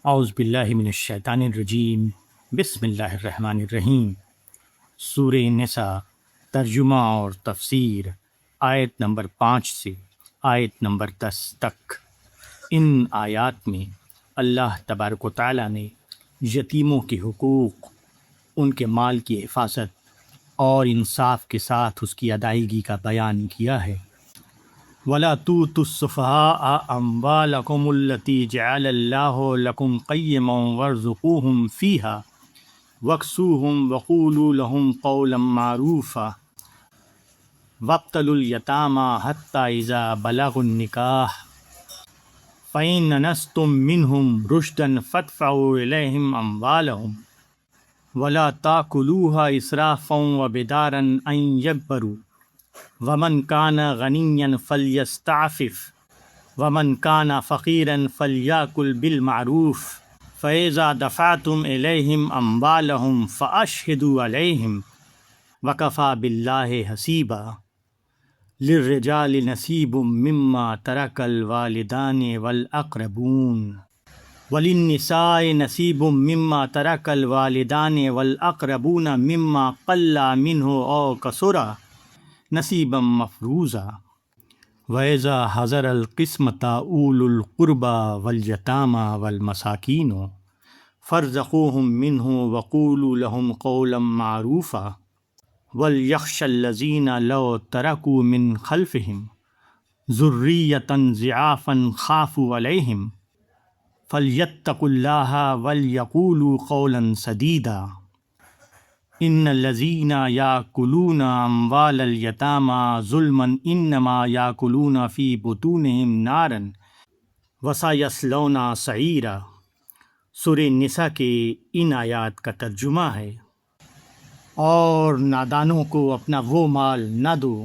اعوذ باللہ من الشیطان الرجیم، بسم اللہ الرحمن الرحیم۔ سورہ نساء، ترجمہ اور تفسیر، آیت نمبر 5 سے آیت نمبر 10 تک۔ ان آیات میں اللہ تبارک و تعالیٰ نے یتیموں کے حقوق، ان کے مال کی حفاظت اور انصاف کے ساتھ اس کی ادائیگی کا بیان کیا ہے۔ وَلَا تُؤْتُوا السُّفَهَاءَ أَمْوَالَكُمُ الَّتِي جَعَلَ اللَّهُ لَكُمْ قِيَامًا وَارْزُقُوهُمْ فِيهَا وَاكْسُوهُمْ وَقُولُوا لَهُمْ قَوْلًا مَّعْرُوفًا وَابْتَلُوا الْيَتَامَىٰ حَتَّىٰ إِذَا بَلَغُوا النِّكَاحَ فَإِنْ آنَسْتُم مِّنْهُمْ رُشْدًا فَادْفَعُوا إِلَيْهِمْ أَمْوَالَهُمْ وَلَا تَأْكُلُوهَا إِسْرَافًا وَبِدَارًا أَن يَكْبَرُوا وَمَنْ كَانَ غَنِيًّا فَلْيَسْتَعْفِفْ وَمَنْ كَانَ فَقِيرًا فَلْيَأْكُلْ بِالْمَعْرُوفِ فَإِذَا دَفَعْتُمْ إِلَيْهِمْ أَمْوَالَهُمْ فَأَشْهِدُوا عَلَيْهِمْ وَكَفَى بِاللَّهِ حَسِيبًا۔ لِلرِّجَالِ نَصِيبٌ مِّمَّا تَرَكَ الْوَالِدَانِ وَالْأَقْرَبُونَ وَلِلنِّسَاءِ نَصِيبٌ مِّمَّا تَرَكَ الْوَالِدَانِ وَالْأَقْرَبُونَ مِمَّا قَلَّ مِنْهُ أَوْ كَثُرَ نصیبا مفروضا۔ وَإِذَا حَضَرَ الْقِسْمَةَ أُولُو الْقُرْبَىٰ وَالْيَتَامَىٰ وَالْمَسَاكِينُ فَارْزُقُوهُم مِّنْهُ وَقُولُوا لَهُمْ قَوْلًا مَّعْرُوفًا وَلْيَخْشَ الَّذِينَ لَوْ تَرَكُوا مِنْ خَلْفِهِمْ ذُرِّيَّةً ضِعَافًا خَافُوا عَلَيْهِمْ فَلْيَتَّقُوا اللَّهَ وَلْيَقُولُوا قَوْلًا سَدِيدًا۔ ان الذین یاکلون اموال الیتامی ظلما انما یاکلون فی بطونہم نارا وسیصلون سعیرا۔ سورہ نساء کے ان آیات کا ترجمہ ہے، اور نادانوں کو اپنا وہ مال نہ دو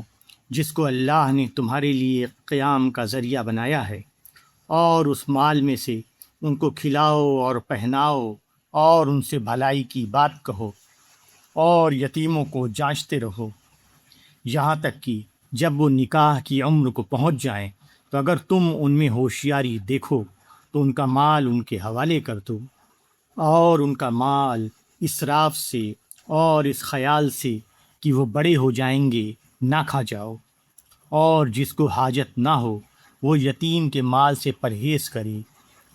جس کو اللہ نے تمہارے لیے قیام کا ذریعہ بنایا ہے، اور اس مال میں سے ان کو کھلاؤ اور پہناؤ اور ان سے بھلائی کی بات کہو، اور یتیموں کو جانچتے رہو یہاں تک کہ جب وہ نکاح کی عمر کو پہنچ جائیں، تو اگر تم ان میں ہوشیاری دیکھو تو ان کا مال ان کے حوالے کر دو، اور ان کا مال اسراف سے اور اس خیال سے کہ وہ بڑے ہو جائیں گے نہ کھا جاؤ، اور جس کو حاجت نہ ہو وہ یتیم کے مال سے پرہیز کرے،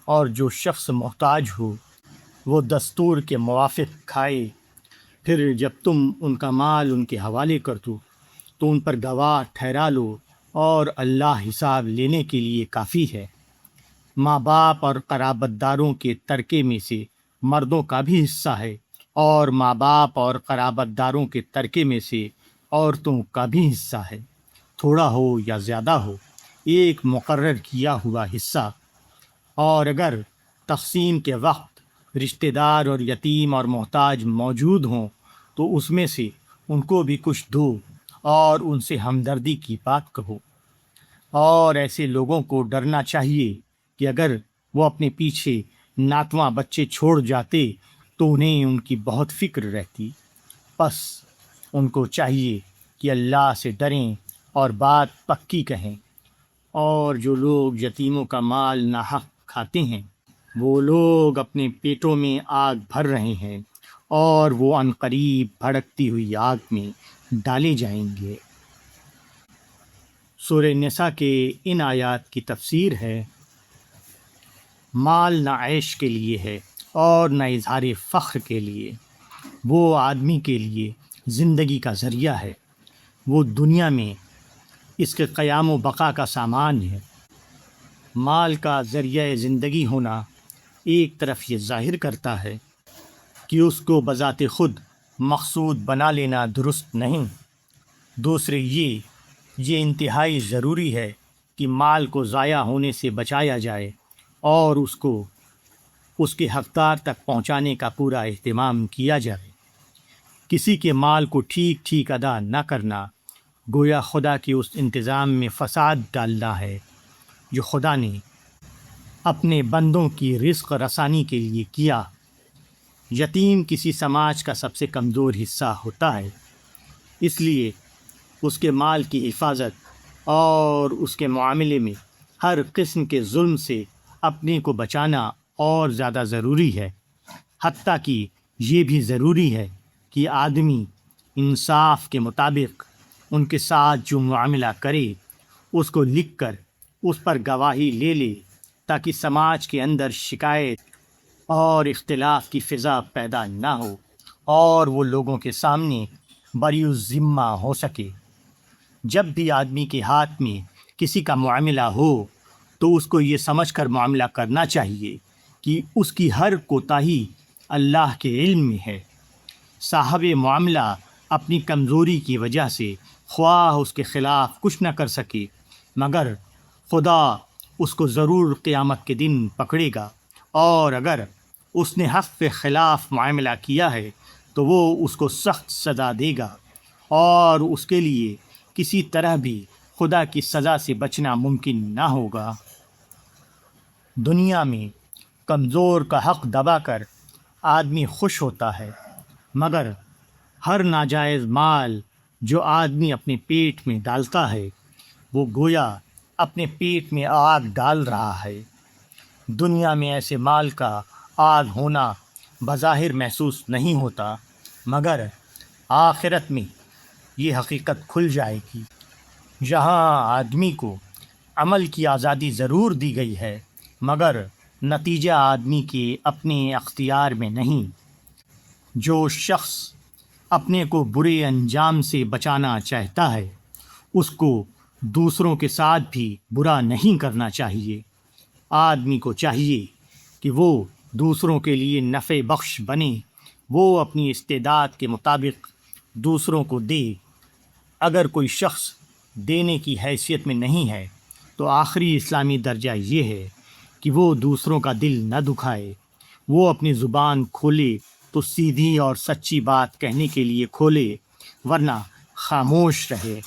اور جو شخص محتاج ہو وہ دستور کے موافق کھائے۔ پھر جب تم ان کا مال ان کے حوالے کر دو تو ان پر گواہ ٹھہرا لو، اور اللہ حساب لینے کے لیے کافی ہے۔ ماں باپ اور قرابت داروں کے ترکے میں سے مردوں کا بھی حصہ ہے، اور ماں باپ اور قرابت داروں کے ترکے میں سے عورتوں کا بھی حصہ ہے، تھوڑا ہو یا زیادہ ہو، ایک مقرر کیا ہوا حصہ۔ اور اگر تقسیم کے وقت رشتہ دار اور یتیم اور محتاج موجود ہوں تو اس میں سے ان کو بھی کچھ دو، اور ان سے ہمدردی کی بات کہو۔ اور ایسے لوگوں کو ڈرنا چاہیے کہ اگر وہ اپنے پیچھے ناتواں بچے چھوڑ جاتے تو انہیں ان کی بہت فکر رہتی، پس ان کو چاہیے کہ اللہ سے ڈریں اور بات پکی کہیں۔ اور جو لوگ یتیموں کا مال ناحق کھاتے ہیں وہ لوگ اپنے پیٹوں میں آگ بھر رہے ہیں، اور وہ عنقریب بھڑکتی ہوئی آگ میں ڈالے جائیں گے۔ سورہ نساء کے ان آیات کی تفسیر ہے، مال نہ عیش کے لیے ہے اور نہ اظہار فخر کے لیے، وہ آدمی کے لیے زندگی کا ذریعہ ہے، وہ دنیا میں اس کے قیام و بقا کا سامان ہے۔ مال کا ذریعہ زندگی ہونا ایک طرف یہ ظاہر کرتا ہے کہ اس کو بذات خود مقصود بنا لینا درست نہیں، دوسرے یہ انتہائی ضروری ہے کہ مال کو ضائع ہونے سے بچایا جائے اور اس کو اس کے حقدار تک پہنچانے کا پورا اہتمام کیا جائے۔ کسی کے مال کو ٹھیک ٹھیک ادا نہ کرنا گویا خدا کے اس انتظام میں فساد ڈالنا ہے جو خدا نے اپنے بندوں کی رزق رسانی کے لیے کیا۔ یتیم کسی سماج کا سب سے کمزور حصہ ہوتا ہے، اس لیے اس کے مال کی حفاظت اور اس کے معاملے میں ہر قسم کے ظلم سے اپنے کو بچانا اور زیادہ ضروری ہے، حتیٰ کہ یہ بھی ضروری ہے کہ آدمی انصاف کے مطابق ان کے ساتھ جو معاملہ کرے اس کو لکھ کر اس پر گواہی لے لے، تاکہ سماج کے اندر شکایت اور اختلاف کی فضا پیدا نہ ہو اور وہ لوگوں کے سامنے بری الذمہ ہو سکے۔ جب بھی آدمی کے ہاتھ میں کسی کا معاملہ ہو تو اس کو یہ سمجھ کر معاملہ کرنا چاہیے کہ اس کی ہر کوتاہی اللہ کے علم میں ہے۔ صاحب معاملہ اپنی کمزوری کی وجہ سے خواہ اس کے خلاف کچھ نہ کر سکے، مگر خدا اس کو ضرور قیامت کے دن پکڑے گا، اور اگر اس نے حق کے خلاف معاملہ کیا ہے تو وہ اس کو سخت سزا دے گا، اور اس کے لیے کسی طرح بھی خدا کی سزا سے بچنا ممکن نہ ہوگا۔ دنیا میں کمزور کا حق دبا کر آدمی خوش ہوتا ہے، مگر ہر ناجائز مال جو آدمی اپنے پیٹ میں ڈالتا ہے وہ گویا اپنے پیٹ میں آگ ڈال رہا ہے۔ دنیا میں ایسے مال کا آگ ہونا بظاہر محسوس نہیں ہوتا، مگر آخرت میں یہ حقیقت کھل جائے گی۔ یہاں آدمی کو عمل کی آزادی ضرور دی گئی ہے، مگر نتیجہ آدمی کے اپنے اختیار میں نہیں۔ جو شخص اپنے کو برے انجام سے بچانا چاہتا ہے اس کو دوسروں کے ساتھ بھی برا نہیں کرنا چاہیے۔ آدمی کو چاہیے کہ وہ دوسروں کے لیے نفع بخش بنے، وہ اپنی استعداد کے مطابق دوسروں کو دے۔ اگر کوئی شخص دینے کی حیثیت میں نہیں ہے تو آخری اسلامی درجہ یہ ہے کہ وہ دوسروں کا دل نہ دکھائے، وہ اپنی زبان کھولے تو سیدھی اور سچی بات کہنے کے لیے کھولے، ورنہ خاموش رہے۔